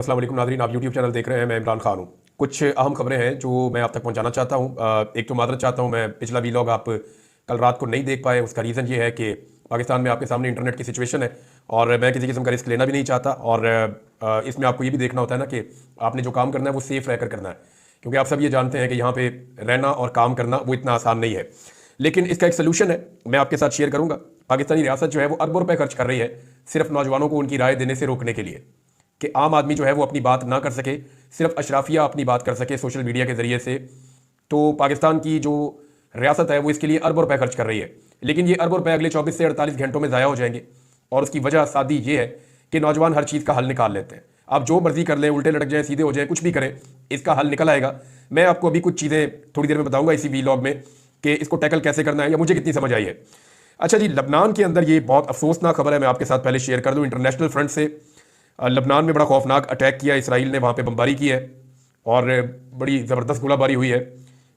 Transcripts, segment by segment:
अस्सलाम वालेकुम नाज़रीन, आप यूट्यूब चैनल देख रहे हैं। मैं इमरान खान हूँ। कुछ अहम खबरें हैं जो मैं आप तक पहुँचाना चाहता हूँ। एक तो मादरत चाहता हूँ, मैं पिछला वीलॉग आप कल रात को नहीं देख पाए। उसका रीज़न ये है कि पाकिस्तान में आपके सामने इंटरनेट की सिचुएशन है और मैं किसी किस्म का रिस्क लेना भी नहीं चाहता। और इसमें आपको ये भी देखना होता है ना कि आपने जो काम करना है वो सेफ़ रहकर करना है, क्योंकि आप सब ये जानते हैं कि यहाँ पे रहना और काम करना वो इतना आसान नहीं है। लेकिन इसका एक सोल्यूशन है, मैं आपके साथ शेयर करूँगा। पाकिस्तानी रियासत जो है वो अरबों रुपये खर्च कर रही है सिर्फ नौजवानों को उनकी राय देने से रोकने के लिए, कि आम आदमी जो है वो अपनी बात ना कर सके, सिर्फ अशराफिया अपनी बात कर सके सोशल मीडिया के ज़रिए से। तो पाकिस्तान की जो रियासत है वो इसके लिए अरबों रुपए खर्च कर रही है, लेकिन ये अरबों रुपए अगले 24 से 48 घंटों में ज़ाया हो जाएंगे। और उसकी वजह सादी ये है कि नौजवान हर चीज़ का हल निकाल लेते हैं। आप जो मर्जी कर लें, उल्टे लटक जाएं, सीधे हो जाएं, कुछ भी करें, इसका हल निकल आएगा। मैं आपको अभी कुछ चीज़ें थोड़ी देर में बताऊंगा इसी वीलॉग में कि इसको टैकल कैसे करना है या मुझे कितनी समझ आई है। अच्छा जी, लबनान के अंदर ये बहुत अफसोसनाक खबर है, मैं आपके साथ पहले शेयर कर दूं। इंटरनेशनल फ्रंट से लबनान में बड़ा खौफनाक अटैक किया इसराइल ने, वहाँ पे बमबारी की है और बड़ी ज़बरदस्त गोलाबारी हुई है।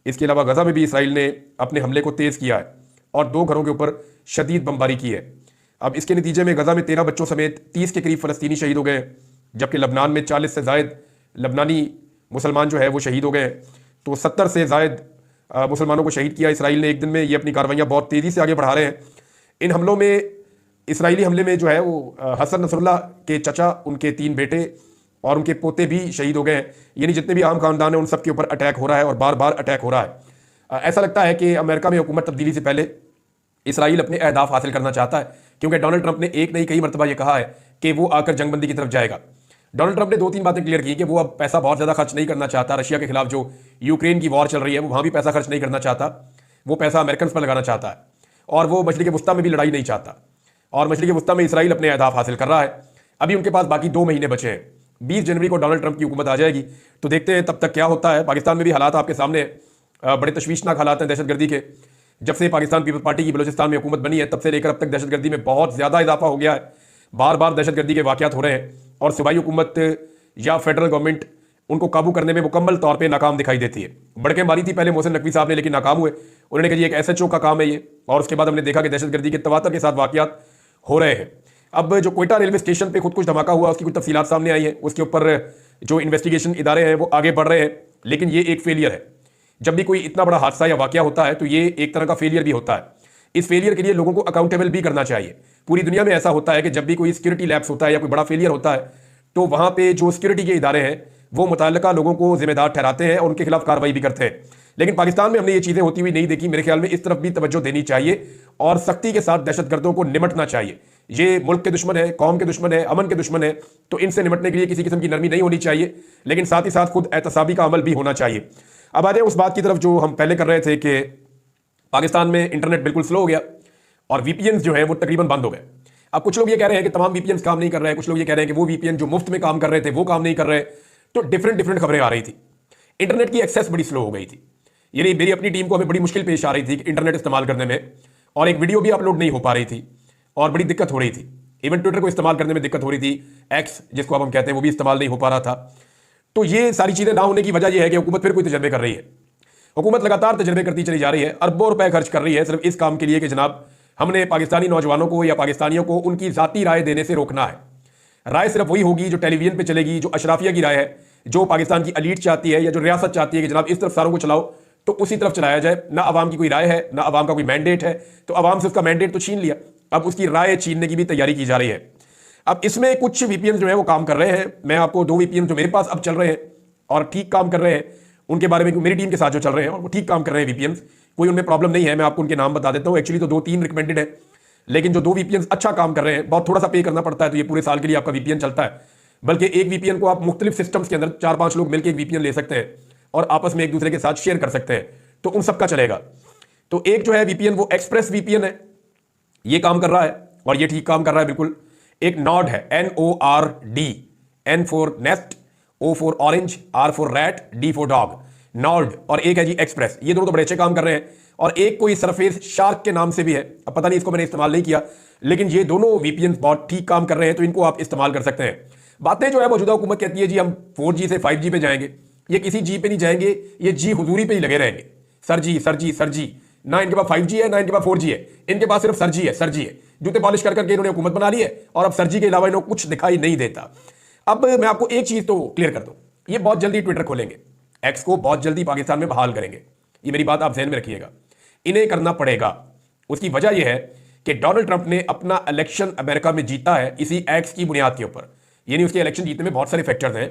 इसके अलावा गज़ा में भी इसराइल ने अपने हमले को तेज़ किया है और 2 घरों के ऊपर शदीद बमबारी की है। अब इसके नतीजे में गज़ा में 13 बच्चों समेत 30 के करीब फ़लस्तीनी शहीद हो गए, जबकि लबनान में 40 से ज़ायद लबनानी मुसलमान जो है वो शहीद हो गए। तो 70 से ज़ायद मुसलमानों को शहीद किया इसराइल ने एक दिन में। ये अपनी कार्रवाइयाँ बहुत तेज़ी से आगे बढ़ा रहे हैं। इन हमलों में, इसराइली हमले में जो है वो हसन नसरुल्लाह के चचा, उनके 3 बेटे और उनके पोते भी शहीद हो गए हैं। यानी जितने भी आम खानदान हैं उन सब के ऊपर अटैक हो रहा है और बार बार अटैक हो रहा है। ऐसा लगता है कि अमेरिका में हुकूमत तब्दीली से पहले इसराइल अपने अहदाफ हासिल करना चाहता है, क्योंकि डोनाल्ड ट्रंप ने एक नहीं कई मरतबा ये कहा है कि वो आकर जंगबंदी की तरफ जाएगा। डोनाल्ड ट्रंप ने 2-3 बातें क्लियर की कि वो अब पैसा बहुत ज़्यादा खर्च नहीं करना चाहता। रशिया के खिलाफ जो यूक्रेन की वॉर चल रही है वो वहाँ भी पैसा खर्च नहीं करना चाहता, वो पैसा अमेरिकन पर लगाना चाहता है। और वो मछली के वस्ता में भी लड़ाई नहीं चाहता, और मछली के वस्ता में इसराइल अपने अहदाफ हासिल कर रहा है। अभी उनके पास बाकी 2 महीने बचे हैं। 20 जनवरी को डोनाल्ड ट्रंप की हुकूमत आ जाएगी, तो देखते हैं तब तक क्या होता है। पाकिस्तान में भी हालात आपके सामने बड़े तशवीशनाक हालात हैं दहशतगर्दी के। जब से पाकिस्तान पीपल्स पार्टी की बलूचिस्तान में हुकूमत बनी है तब से लेकर अब तक दहशतगर्दी में बहुत ज़्यादा इजाफा हो गया है। बार बार दहशतगर्दी के वाक़यात हो रहे हैं और सूबाई हुकूमत या फेडरल गवर्नमेंट उनको काबू करने में मुकम्मल तौर पे नाकाम दिखाई देती है। बड़के मारी थी पहले मोहसिन नकवी साहब ने, लेकिन नाकाम हुए। उन्होंने कहा जी एक SHO का काम है ये, और उसके बाद हमने देखा कि दहशतगर्दी के तवातर के साथ वाक़यात हो रहे हैं। अब जो कोयटा रेलवे स्टेशन पे खुद कुछ धमाका हुआ, उसकी कुछ तफसीलात सामने आई हैं। उसके ऊपर जो इन्वेस्टिगेशन इदारे हैं वो आगे बढ़ रहे हैं, लेकिन ये एक फेलियर है। जब भी कोई इतना बड़ा हादसा या वाक़या होता है तो ये एक तरह का फेलियर भी होता है। इस फेलियर के लिए लोगों को अकाउंटेबल भी करना चाहिए। पूरी दुनिया में ऐसा होता है कि जब भी कोई सिक्योरिटी लैप्स होता है या कोई बड़ा फेलियर होता है तो वहाँ पे जो सिक्योरिटी के इदारे हैं वो मुतल्लिका लोगों को जिम्मेदार ठहराते हैं और उनके खिलाफ कार्रवाई भी करते हैं। लेकिन पाकिस्तान में हमने ये चीज़ें होती हुई नहीं देखी। मेरे ख्याल में इस तरफ भी तवज्जो देनी चाहिए और सख्ती के साथ दहशतगर्दों को निमटना चाहिए। ये मुल्क के दुश्मन है, कौम के दुश्मन है, अमन के दुश्मन है, तो इनसे निमटने के लिए किसी किस्म की नरमी नहीं होनी चाहिए, लेकिन साथ ही साथ खुद एहतसाबी का अमल भी होना चाहिए। अब आ जाए उस बात की तरफ जो हम पहले कर रहे थे कि पाकिस्तान में इंटरनेट बिल्कुल स्लो हो गया और VPN जो है वो तकरीबन बंद हो गए। अब कुछ लोग ये कह रहे हैं कि तमाम VPN काम नहीं कर रहे हैं, कुछ लोग ये कह रहे हैं कि वो VPN जो मुफ्त में काम कर रहे थे वो काम नहीं कर रहे। तो डिफरेंट खबरें आ रही थी। इंटरनेट की एक्सेस बड़ी स्लो हो गई थी, यानी मेरी अपनी टीम को हमें बड़ी मुश्किल पेश आ रही थी इंटरनेट इस्तेमाल करने में, और एक वीडियो भी अपलोड नहीं हो पा रही थी और बड़ी दिक्कत हो रही थी। इवन ट्विटर को इस्तेमाल करने में दिक्कत हो रही थी, X जिसको अब हम कहते हैं, वो भी इस्तेमाल नहीं हो पा रहा था। तो ये सारी चीज़ें ना होने की वजह यह है कि हुकूमत फिर कोई तजर्बे कर रही है। हुकूमत लगातार तजर्बे करती चली जा रही है, अरबों रुपए खर्च कर रही है सिर्फ इस काम के लिए कि जनाब हमने पाकिस्तानी नौजवानों को या पाकिस्तानियों को उनकी ज़ाती राय देने से रोकना है। राय सिर्फ वही होगी जो टेलीविजन पे चलेगी, जो अशराफिया की राय है, जो पाकिस्तान की एलीट चाहती है या जो रियासत चाहती है कि जनाब इस तरफ सारों को चलाओ, तो उसी तरफ चलाया जाए। ना अवाम की कोई राय है, ना अवाम का कोई मैंडेट है, तो अवाम से उसका मैंडेट तो छीन लिया, अब उसकी राय छीनने की भी तैयारी की जा रही है। अब इसमें कुछ VPN जो है वो काम कर रहे हैं। मैं आपको 2 VPN जो मेरे पास अब चल रहे हैं और ठीक काम कर रहे हैं उनके बारे में, मेरी टीम के साथ जो चल रहे हैं और वो ठीक काम कर रहे हैं VPN, कोई उनमें प्रॉब्लम नहीं है। मैं आपको उनके नाम बता देता हूँ। एक्चुअली तो 2-3 रिकमेंडेड है, लेकिन जो 2 VPN अच्छा काम कर रहे हैं, बहुत थोड़ा सा पे करना पड़ता है, तो ये पूरे साल के लिए आपका VPN चलता है। बल्कि एक VPN को आप मुख्तलिफ सिस्टम्स के अंदर 4-5 लोग मिलकर एक VPN ले सकते हैं और आपस में एक दूसरे के साथ शेयर कर सकते हैं, तो उन सब का चलेगा। तो एक जो है VPN वो एक्सप्रेस VPN है, ये काम कर रहा है और ये ठीक काम कर रहा है बिल्कुल। एक नॉड है, NORD, N for nest, O for orange, R for rat, D for dog, Nord. और एक है जी एक्सप्रेस। ये दोनों तो बड़े अच्छे काम कर रहे हैं। और एक कोई सरफेस शार्क के नाम से भी है, अब पता नहीं, इसको मैंने इस्तेमाल नहीं किया, लेकिन ये दोनों VPN बहुत ठीक काम कर रहे हैं, तो इनको आप इस्तेमाल कर सकते हैं। बातें जो है मौजूदा हुकूमत कहती है जी हम 4G से 5G पे जाएंगे। ये किसी G पे नहीं जाएंगे, ये जी हुजूरी पे ही लगे रहेंगे। सर जी, ना इनके पास 5G है ना इनके पास 4G है, इनके पास सिर्फ सर जी है। जूते पॉलिश कर करके इन्होंने हुकूमत बना ली है और अब सर जी के अलावा इन्होंने कुछ दिखाई नहीं देता। अब मैं आपको एक चीज तो क्लियर कर दूं, ये बहुत जल्दी ट्विटर खोलेंगे, एक्स को बहुत जल्दी पाकिस्तान में बहाल करेंगे, ये मेरी बात आप ध्यान में रखिएगा, इन्हें करना पड़ेगा। उसकी वजह यह है कि डोनाल्ड ट्रंप ने अपना इलेक्शन अमेरिका में जीता है इसी एक्स की बुनियाद के ऊपर। यानी उसके इलेक्शन जीतने में बहुत सारे फैक्टर्स हैं,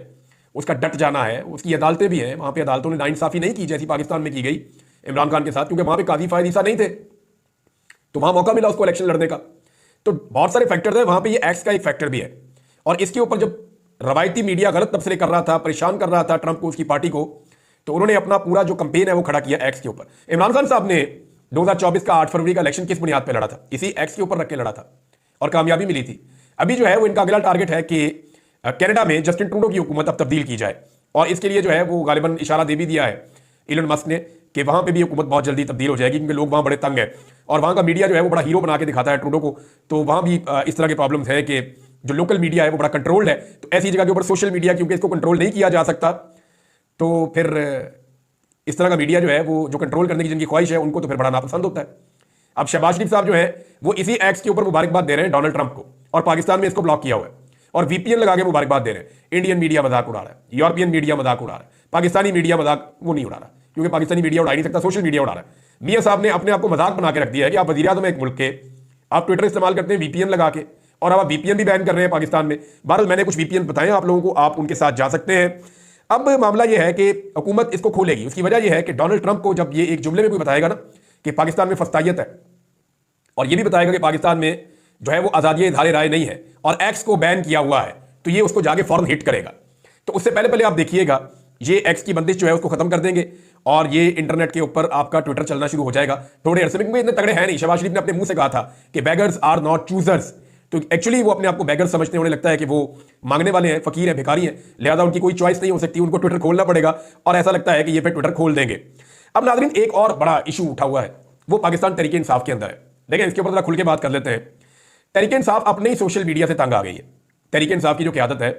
उसका डट जाना है, उसकी अदालतें भी हैं, वहां पे अदालतों ने नाइंसाफी नहीं की जैसी पाकिस्तान में की गई इमरान खान के साथ, क्योंकि वहां पे काजी फायद ईसा नहीं थे, तो वहां मौका मिला उसको इलेक्शन लड़ने का। तो बहुत सारे फैक्टर्स हैं, वहां पे ये एक्स का एक फैक्टर भी है। और इसके ऊपर जब रवायती मीडिया गलत तबसरे कर रहा था, परेशान कर रहा था ट्रंप को, उसकी पार्टी को, तो उन्होंने अपना पूरा जो कंपेन है वो खड़ा किया एक्स के ऊपर। इमरान खान साहब ने 2024 का 8 फरवरी का इलेक्शन किस बुनियाद पर लड़ा था? इसी एक्स के ऊपर रख के लड़ा था और कामयाबी मिली थी। अभी जो है वो इनका अगला टारगेट है कि कनाडा में जस्टिन ट्रूडो की हुकूमत अब तब्दील की जाए, और इसके लिए जो है वो गालिबन इशारा दे भी दिया है इलन मस्क ने कि वहां पे भी हुकूमत बहुत जल्दी तब्दील हो जाएगी, क्योंकि लोग वहां बड़े तंग हैं और वहां का मीडिया जो है वो बड़ा हीरो बना के दिखाता है ट्रूडो को। तो वहां भी इस तरह के प्रॉब्लम्स है कि जो लोकल मीडिया है वो बड़ा कंट्रोल्ड है, तो ऐसी जगह के ऊपर सोशल मीडिया क्योंकि इसको कंट्रोल नहीं किया जा सकता, तो फिर इस तरह का मीडिया जो है वो जो कंट्रोल करने की जिनकी ख्वाहिश है उनको तो फिर बड़ा नापसंद होता है। अब शहबाज शरीफ साहब जो है वो इसी एक्स के ऊपर मुबारकबाद दे रहे हैं डोनाल्ड ट्रंप को, और पाकिस्तान में इसको ब्लॉक किया हुआ है और वीपीएन लगा के मुबारकबाद दे रहे हैं। इंडियन मीडिया मजाक उड़ा रहा है, यूरोपियन मीडिया मजाक उड़ा रहा है, पाकिस्तानी मीडिया मजाक वो नहीं उड़ा रहा, क्योंकि पाकिस्तानी मीडिया उड़ा नहीं सकता, सोशल मीडिया उड़ा रहा है। मियां साहब ने अपने आप को मजाक बना के रख दिया है कि आप वज़ीर आज़म एक मुल्क के, आप ट्विटर इस्तेमाल करते हैं वीपीएन लगा के, और अब आप वीपीएन भी बैन कर रहे हैं पाकिस्तान में। बहरहाल मैंने कुछ वीपीएन बताए आप लोगों को, आप उनके साथ जा सकते हैं। अब मामला यह है कि हुकूमत इसको खोलेगी। उसकी वजह यह है कि डोनाल्ड ट्रंप को जब ये एक जुमले में कोई बताएगा ना कि पाकिस्तान में फस्तायत है, और ये भी बताएगा कि पाकिस्तान में जो है वो आज़ादी इज़हार राय नहीं है और एक्स को बैन किया हुआ है, तो ये उसको जाके फौरन हिट करेगा। तो उससे पहले पहले आप देखिएगा ये एक्स की बंदिश जो है उसको खत्म कर देंगे और ये इंटरनेट के ऊपर आपका ट्विटर चलना शुरू हो जाएगा थोड़े अरसे में, क्योंकि इतने तगड़े हैं नहीं। शहबाज शरीफ ने अपने मुंह से कहा था कि बेगर्स आर नॉट चूजर्स, तो एक्चुअली वो अपने आप को बेगर समझते हैं, उन्हें लगता है कि वो मांगने वाले हैं, फकीर हैं, भिखारी हैं, लिहाजा उनकी कोई चॉइस नहीं हो सकती, उनको ट्विटर खोलना पड़ेगा, और ऐसा लगता है कि ये फिर ट्विटर खोल देंगे। अब नाज़रीन एक और बड़ा इशू उठा हुआ है, वो पाकिस्तान तहरीक इंसाफ के अंदर है। देखिए इसके ऊपर जरा खुल के बात कर लेते हैं। तहरीक इंसाफ अपने ही सोशल मीडिया से तंग आ गई है। तहरीक इंसाफ की जो क़यादत है,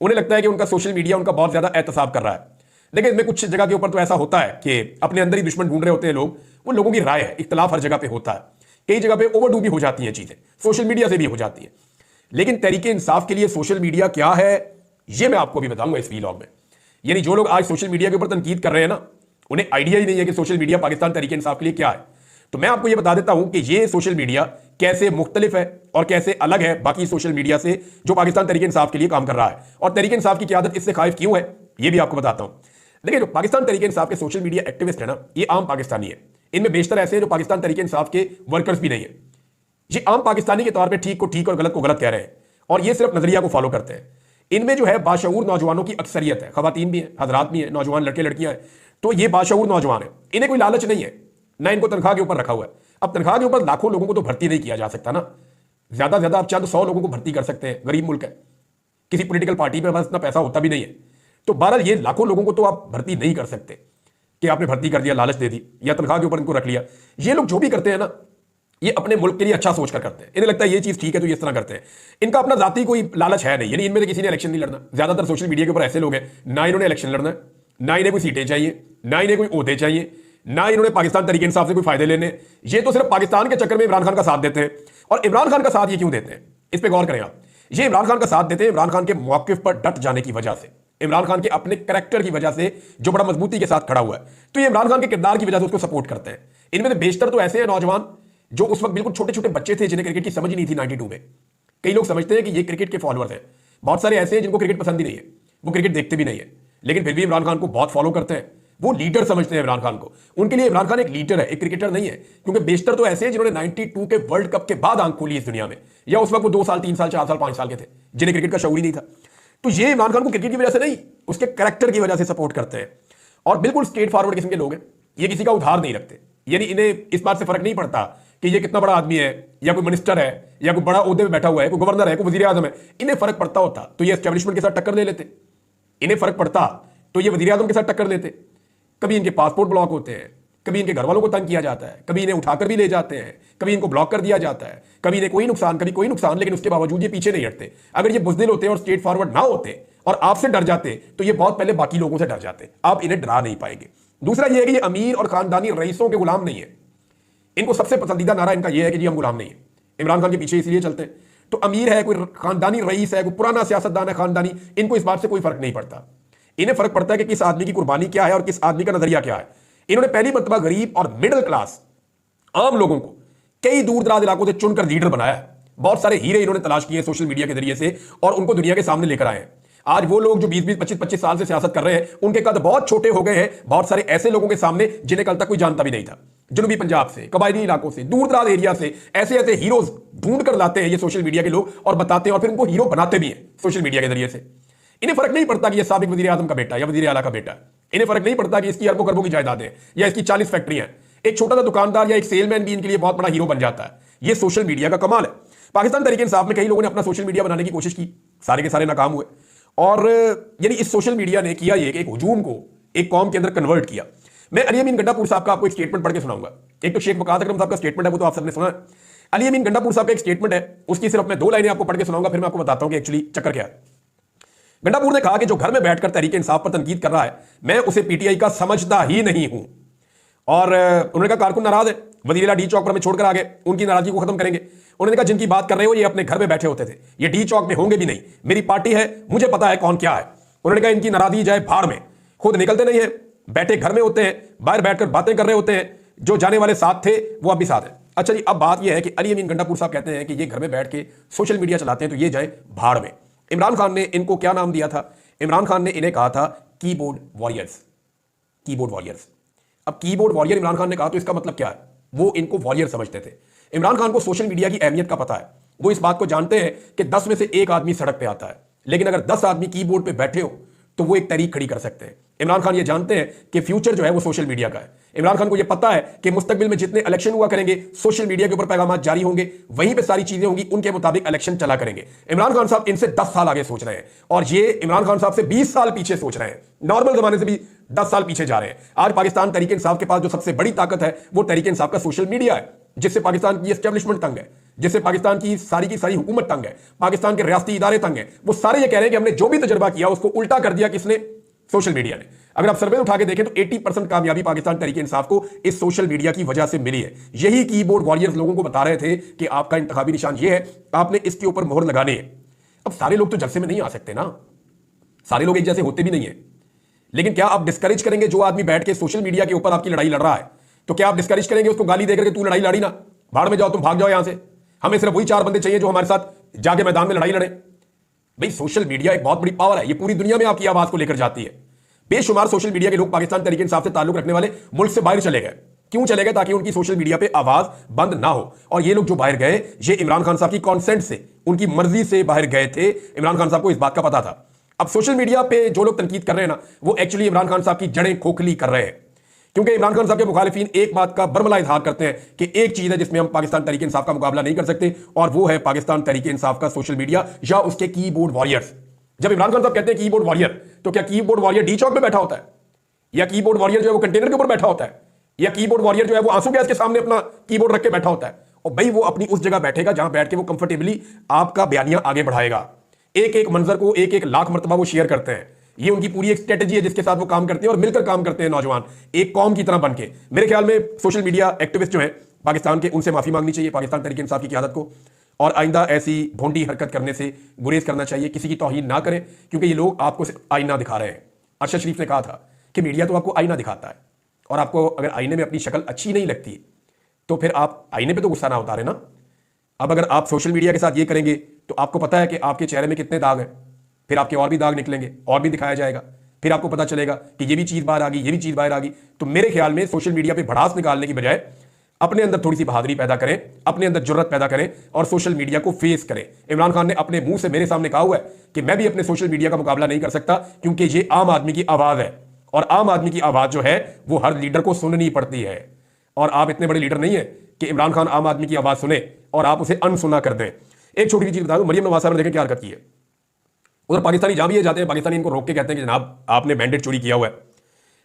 उन्हें लगता है कि उनका सोशल मीडिया उनका बहुत ज्यादा एहतसाब कर रहा है। देखिए इसमें कुछ जगह के ऊपर तो ऐसा होता है कि अपने अंदर ही दुश्मन ढूंढ रहे होते हैं लोग, उन लोगों की राय है, इख्तलाफ हर जगह पे होता है, कई जगह पे ओवरडू भी हो जाती हैं चीजें, सोशल मीडिया से भी हो जाती हैं। लेकिन तहरीक इंसाफ के लिए सोशल मीडिया क्या है ये मैं आपको भी बताऊंगा इस वीलॉग में। यानी जो लोग आज सोशल मीडिया के ऊपर तनकीद कर रहे हैं ना, उन्हें आइडिया ही नहीं है कि सोशल मीडिया पाकिस्तान तहरीक इंसाफ के लिए क्या है। तो मैं आपको यह बता देता हूं कि ये सोशल मीडिया कैसे मुख्तलिफ है और कैसे अलग है बाकी सोशल मीडिया से जो पाकिस्तान तहरीक इंसाफ के लिए काम कर रहा है, और तहरीक इंसाफ की क़यादत इससे खाइफ क्यों है ये भी आपको बताता हूं। देखिए जो पाकिस्तान तहरीक इंसाफ के सोशल मीडिया एक्टिविस्ट है ना, ये आम पाकिस्तानी है। इनमें बेशतर ऐसे हैं जो पाकिस्तान तहरीक इंसाफ के वर्कर्स भी नहीं है। ये आम पाकिस्तानी के तौर पर ठीक को ठीक और गलत को गलत कह रहे हैं, और ये सिर्फ नजरिया को फॉलो करते हैं। इनमें जो है बाशऊर नौजवानों की अक्सरियत है, खवातीन भी हैं, हजरात भी हैं, नौजवान लड़के लड़कियां हैं, तो ये बाशऊर नौजवान है। इन्हें कोई लालच नहीं है, ना इनको तनख्वाह के ऊपर रखा हुआ है। अब तनख्वाह के ऊपर लाखों लोगों को तो भर्ती नहीं किया जा सकता ना, ज्यादा ज्यादा आप चंद 100 लोगों को भर्ती कर सकते हैं, गरीब मुल्क है, किसी पॉलिटिकल पार्टी में बस इतना पैसा होता भी नहीं है। तो बहरहाल ये लाखों लोगों को तो आप भर्ती नहीं कर सकते कि आपने भर्ती कर दिया, लालच दे दी, या तनख्वाह के ऊपर इनको रख लिया। ये लोग जो भी करते हैं ना, ये अपने मुल्क के लिए अच्छा सोच कर करते हैं, इन्हें लगता है ये चीज ठीक है तो ये इस तरह करते हैं। इनका अपना जाती कोई लालच है नहीं, यानी इनमें से किसी ने इलेक्शन नहीं लड़ना। ज्यादातर सोशल मीडिया के ऊपर ऐसे लोग हैं, ना इन्होंने इलेक्शन लड़ना है, ना इन्हें कोई सीटें चाहिए, ना इन्हें कोई ओहदे चाहिए, ना इन्होंने पाकिस्तान तहरीक इंसाफ से कोई फायदे लेने। ये तो सिर्फ पाकिस्तान के चक्कर में इमरान खान का साथ देते हैं। और इमरान खान का साथ ये क्यों देते हैं, इस पर गौर करें आप। ये इमरान खान का साथ देते हैं इमरान खान के मौक़िफ़ पर डट जाने की वजह से, इमरान खान के अपने करैक्टर की वजह से, जो बड़ा मजबूती के साथ खड़ा हुआ है। तो ये इमरान खान के किरदार की वजह से उसको सपोर्ट करते हैं। इनमें से बेशतर तो ऐसे हैं नौजवान जो उस वक्त बिल्कुल छोटे छोटे बच्चे थे, जिन्हें क्रिकेट की समझ ही नहीं थी 92 में। कई लोग समझते हैं कि ये क्रिकेट के फॉलोअर्स हैं, बहुत सारे ऐसे हैं जिनको क्रिकेट पसंद ही नहीं है, वो क्रिकेट देखते भी नहीं है, लेकिन फिर भी इमरान खान को बहुत फॉलो करते हैं। वो लीडर समझते हैं इमरान खान को, उनके लिए इमरान खान एक लीडर है, एक क्रिकेटर नहीं है। क्योंकि बेशतर तो ऐसे हैं जिन्होंने 92 के वर्ल्ड कप के बाद आंख खोली इस दुनिया में, या उस वक्त वो 2 साल 3 साल 4 साल 5 साल के थे, जिन्हें क्रिकेट का शऊर ही नहीं था। तो ये इमरान खान को क्रिकेट की वजह से नहीं, उसके करैक्टर की वजह से सपोर्ट करते हैं, और बिल्कुल स्ट्रेट फॉरवर्ड किस्म के लोग हैं। ये किसी का उधार नहीं रखते, यानी इन्हें इस बात से फर्क नहीं पड़ता कि ये कितना बड़ा आदमी है, या कोई मिनिस्टर है, या कोई बड़ा ओहदे में बैठा हुआ है, कोई गवर्नर है, कोई वजीर आजम है। इन्हें फर्क पड़ता होता तो ये एस्टेब्लिशमेंट के साथ टक्कर ले लेते, इन्हें फर्क पड़ता तो ये वजीर आजम के साथ टक्कर लेते। कभी इनके पासपोर्ट ब्लॉक होते हैं, कभी इनके घर वालों को तंग किया जाता है, कभी इन्हें उठाकर भी ले जाते हैं, कभी इनको ब्लॉक कर दिया जाता है, कभी इन्हें कोई नुकसान, कभी कोई नुकसान, लेकिन उसके बावजूद ये पीछे नहीं हटते। अगर ये बुज़दिल होते और स्ट्रेट फॉरवर्ड ना होते और आपसे डर जाते, तो ये बहुत पहले बाकी लोगों से डर जाते। आप इन्हें डरा नहीं पाएंगे। दूसरा ये है कि ये अमीर और खानदानी रईसों के गुलाम नहीं है। इनको सबसे पसंदीदा नारा इनका यह है कि जी हम गुलाम नहीं है, इमरान खान के पीछे इसलिए चलते हैं। तो अमीर है, कोई खानदानी रईस है, कोई पुराना सियासतदान है खानदानी, इनको इस बात से कोई फर्क नहीं पड़ता। इन्हें फर्क पड़ता है कि किस आदमी की कुर्बानी क्या है और किस आदमी का नजरिया क्या है। इन्होंने पहली मर्तबा गरीब और मिडिल क्लास आम लोगों को कई दूर दराज इलाकों से चुनकर लीडर बनाया है। बहुत सारे हीरे इन्होंने तलाश किए सोशल मीडिया के जरिए से और उनको दुनिया के सामने लेकर आए हैं। आज वो लोग जो 20-20, 25-25 साल से सियासत कर रहे हैं, उनके कद बहुत छोटे हो गए हैं बहुत सारे ऐसे लोगों के सामने जिन्हें कल तक कोई जानता भी नहीं था। जनूबी पंजाब से, कबायली इलाकों से, दूर दराज एरिया से ऐसे ऐसे हीरोज ढूंढ कर लाते हैं ये सोशल मीडिया के लोग और बताते हैं और फिर उनको हीरो बनाते भी हैं सोशल मीडिया के जरिए से। इन्हें फर्क नहीं पड़ता कि ये साबिक वजीर आजम का बेटा या वजीर आला का बेटा, इन्हें फर्क नहीं पड़ता कि इसकी अरबों खरबों की जायदादें या इसकी 40 फैक्ट्रियां। एक छोटा सा दुकानदार या एक सेलमैन भी इनके लिए बहुत बड़ा हीरो बन जाता है। ये सोशल मीडिया का कमाल है। पाकिस्तान तहरीक इंसाफ में कई लोगों ने अपना सोशल मीडिया बनाने की कोशिश की, सारे के सारे नाकाम हुए। और यानी इस सोशल मीडिया ने किया ये कि एक हुजूम को एक कौम के अंदर कन्वर्ट किया। मैं अली अमीन गंडापुर साहब का आपको एक स्टेटमेंट पढ़ के सुनाऊंगा। एक तो शेख वकास अकरम साहब का स्टेटमेंट है, वो तो आप सबने सुना है। अली अमीन गंडापुर साहब का एक स्टेटमेंट है, उसकी सिर्फ मैं 2 लाइनें आपको पढ़ के सुनाऊंगा, फिर मैं आपको बताता हूं कि एक्चुअली चक्कर क्या है। गंडापुर ने कहा कि जो घर में बैठकर तहरीक इंसाफ पर तनकीद कर रहा है, मैं उसे पीटीआई का समझता ही नहीं हूं। और उन्होंने कहा कारकुन नाराज है, वजीर डी चौक पर हमें छोड़कर आ गए, उनकी नाराजगी को खत्म करेंगे। उन्होंने कहा जिनकी बात कर रहे हो ये अपने घर में बैठे होते थे, ये डी चौक में होंगे भी नहीं, मेरी पार्टी है, मुझे पता है कौन क्या है। उन्होंने कहा इनकी नाराजगी जाए भाड़ में, खुद निकलते नहीं है, बैठे घर में होते हैं, बाहर बैठकर बातें कर रहे होते हैं, जो जाने वाले साथ थे वो अब भी साथ है। अच्छा जी, अब बात यह है कि अली अमीन गंडापुर साहब कहते हैं कि ये घर में बैठ के सोशल मीडिया चलाते हैं तो ये जाए भाड़ में। इमरान खान ने इनको क्या नाम दिया था? इमरान खान ने इन्हें कहा था कीबोर्ड वॉरियर्स। Keyboard warriors. अब कीबोर्ड वॉरियर इमरान खान ने कहा तो इसका मतलब क्या है? वो इनको वॉरियर समझते थे। इमरान खान को सोशल मीडिया की अहमियत का पता है। वो इस बात को जानते हैं कि 10 में से 1 आदमी सड़क पे आता है, लेकिन अगर 10 आदमी कीबोर्ड पे बैठे हो तो वो एक तहरीक खड़ी कर सकते हैं। इमरान खान ये जानते हैं कि फ्यूचर जो है वो सोशल मीडिया का है। इमरान खान को ये पता है कि मुस्तकबिल में जितने इलेक्शन हुआ करेंगे, सोशल मीडिया के ऊपर पैगाम जारी होंगे, वहीं पे सारी चीजें होंगी, उनके मुताबिक इलेक्शन चला करेंगे। इमरान खान साहब इनसे 10 साल आगे सोच रहे हैं और ये इमरान खान साहब से 20 साल पीछे सोच रहे हैं, नॉर्मल जमाने से भी 10 साल पीछे जा रहे हैं। आज पाकिस्तान तहरीक इंसाफ के पास जो सबसे बड़ी ताकत है वो तहरीक इंसाफ का सोशल मीडिया है, जिससे पाकिस्तान की एस्टेब्लिशमेंट तंग है, जिससे पाकिस्तान की सारी हुकूमत तंग है, पाकिस्तान के रियासती इदारे तंग है। वो सारे ये कह रहे हैं कि हमने जो भी तजर्बा किया उसको उल्टा कर दिया किसने? सोशल मीडिया ने। अगर आप सर्वे उठा के देखें तो 80% कामयाबी पाकिस्तान तहरीक इंसाफ को इस सोशल मीडिया की वजह से मिली है। यही कीबोर्ड वॉरियर्स लोगों को बता रहे थे कि आपका इंतखाबी निशान ये है, आपने इसके ऊपर मोहर लगानी है। अब सारे लोग तो जलसे में नहीं आ सकते ना, सारे लोग एक जैसे होते भी नहीं है। लेकिन क्या आप डिस्करेज करेंगे जो आदमी बैठ के सोशल मीडिया के ऊपर आपकी लड़ाई लड़ रहा है? तो क्या आप डिस्करेज करेंगे उसको गाली देकर के तू लड़ाई लड़ी ना, भाड़ में जाओ, तुम भाग जाओ यहां से, हमें सिर्फ वही 4 बंदे चाहिए जो हमारे साथ जाके मैदान में लड़ाई लड़े? भाई सोशल मीडिया एक बहुत बड़ी पावर है, ये पूरी दुनिया में आपकी आवाज को लेकर जाती है। बेशुमार सोशल मीडिया के लोग पाकिस्तान तहरीक इंसाफ से ताल्लुक रखने वाले मुल्क से बाहर चले गए। क्यों चले गए? ताकि उनकी सोशल मीडिया पे आवाज बंद ना हो। और ये लोग जो बाहर गए, ये इमरान खान साहब की कॉन्सेंट से, उनकी मर्जी से बाहर गए थे। इमरान खान साहब को इस बात का पता था। अब सोशल मीडिया पे जो लोग तनकीद कर रहे हैं ना, वो एक्चुअली इमरान खान साहब की जड़ें खोखली कर रहे हैं। क्योंकि इमरान खान साहब के मुखालिफिन एक बात का बरमला इजहार करते हैं कि एक चीज है जिसमें हम पाकिस्तान तहरीक इंसाफ का मुकाबला नहीं कर सकते, और वो है पाकिस्तान तहरीक इंसाफ का सोशल मीडिया या उसके कीबोर्ड वॉरियर्स। जब इमरान खान साहब कहते हैं कीबोर्ड वॉरियर, तो क्या कीबोर्ड वॉरियर डी चौक पे बैठा होता है, या कीबोर्ड वॉरियर जो है वो कंटेनर के ऊपर बैठा होता है, या कीबोर्ड वॉरियर जो है वो आंसू गैस के सामने अपना कीबोर्ड रख के बैठा होता है? और भाई वो अपनी उस जगह बैठेगा जहां बैठ के वो कंफर्टेबली आपका बयानिया आगे बढ़ाएगा। एक एक मंजर को एक एक लाख मरतबा वो शेयर करते हैं। ये उनकी पूरी एक स्ट्रेटेजी है जिसके साथ वो काम करते हैं और मिलकर काम करते हैं नौजवान, एक कौम की तरह बनके। मेरे ख्याल में सोशल मीडिया एक्टिविस्ट जो है पाकिस्तान के, उनसे माफी मांगनी चाहिए पाकिस्तान तहरीक इंसाफ की क़यादत को, और आइंदा ऐसी भोंडी हरकत करने से गुरेज करना चाहिए। किसी की तौहीन ना करें, क्योंकि ये लोग आपको सिर्फ आईना दिखा रहे हैं। अरशद शरीफ ने कहा था कि मीडिया तो आपको आईना दिखाता है, और आपको अगर आईने में अपनी शक्ल अच्छी नहीं लगती तो फिर आप आईने पे तो गुस्सा ना उतारे ना। अब अगर आप सोशल मीडिया के साथ ये करेंगे तो आपको पता है कि आपके चेहरे में कितने दाग हैं, फिर आपके और भी दाग निकलेंगे, और भी दिखाया जाएगा, फिर आपको पता चलेगा कि ये भी चीज़ बाहर आ गई, ये भी चीज़ बाहर आ गई। तो मेरे ख्याल में सोशल मीडिया पे भड़ास निकालने की बजाय अपने अंदर थोड़ी सी बहादुरी पैदा करें, अपने अंदर जुर्रत पैदा करें और सोशल मीडिया को फेस करें। इमरान खान ने अपने मुंह से मेरे सामने कहा हुआ है कि मैं भी अपने सोशल मीडिया का मुकाबला नहीं कर सकता, क्योंकि ये आम आदमी की आवाज़ है, और आम आदमी की आवाज़ जो है वो हर लीडर को सुननी पड़ती है। और आप इतने बड़े लीडर नहीं है कि इमरान खान आम आदमी की आवाज़ सुने और आप उसे अनसुना कर दें। एक छोटी सी चीज़ बता दूं, मरियम नवाज साहब ने देखें क्या हरकत की है। उधर पाकिस्तानी जहां भी ये जाते हैं, पाकिस्तानी इनको रोक के कहते हैं कि जनाब आपने मैंडेट चोरी किया हुआ है।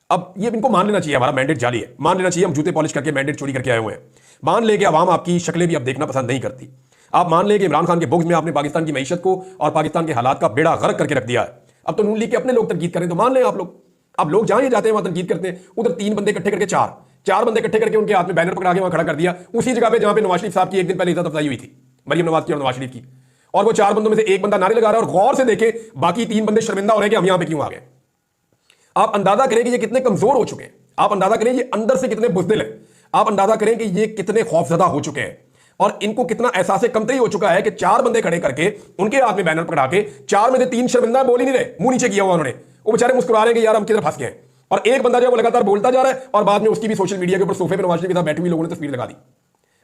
अब ये इनको मान लेना चाहिए हमारा मैंडेट जाली है, मान लेना चाहिए हम जूते पॉलिश करके मैंडेट चोरी करके आए हुए हैं। मान ले कि आवाम आपकी शक्लें भी अब देखना पसंद नहीं करती। आप मान लें कि इमरान खान के बुग्ज में आपने पाकिस्तान की मईशत को और पाकिस्तान के हालात का बेड़ा गर्क करके रख दिया है। अब तो नून लीग के अपने लोग तनकीद करें तो मान लें आप लोग। अब लोग जहां ये जाते हैं वहां तनकीद करते हैं, उधर 3 बंदे इकट्ठे करके चार बंदे इकट्ठे करके उनके हाथ में बैनर पकड़ा के वहां खड़ा कर दिया, उसी जगह पे जहां पे नवाज शरीफ साहब की एक दिन पहले इज्जत अफजाई हुई थी, मरियम नवाज की और नवाज शरीफ की। और वो 4 बंदों में से एक बंदा नारे लगा रहा है, और गौर से देखें बाकी 3 बंदे शर्मिंदा हो रहे हैं कि हम यहां पे क्यों आ गए। आप अंदाजा करें कि ये कितने कमजोर हो चुके हैं, आप अंदाजा करें ये अंदर से कितने बुज़दिल हैं, आप अंदाजा करें कि ये कितने खौफजदा हो चुके हैं, और इनको कितना एहसास कमतरी हो चुका है कि 4 बंदे खड़े करके उनके हाथ में बैनर पकड़ा के 4 में से 3 शर्मिंदा बोल ही नहीं रहे, मुंह नीचे किया हुआ उन्होंने, वो बेचारे मुस्कुरा रहे हैं कि यार हम किधर फंस गए हैं। और एक बंदा जो है वो लगातार बोलता जा रहा है, और बाद में उसकी भी सोशल मीडिया के ऊपर सोफे पर नवाज शरीफ के साथ बैठी हुई लोगों ने तस्वीर लगा दी।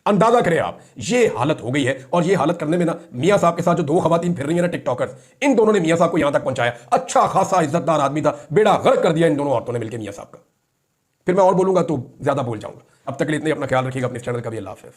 अंदाजा करें आप, ये हालत हो गई है। और ये हालत करने में ना मियां साहब के साथ जो 2 खवातीन फिर रही हैं ना टिकटॉकर्स, इन दोनों ने मियां साहब को यहां तक पहुंचाया। अच्छा खासा इज्जतदार आदमी था, बेड़ा गर्क कर दिया इन दोनों औरतों ने मिलकर मियां साहब का। फिर मैं और बोलूंगा तो ज्यादा बोल जाऊंगा। अब तक के लिए इतने, अपना ख्याल रखिएगा, अपने चैनल का भी। अल्लाह हाफ़िज़।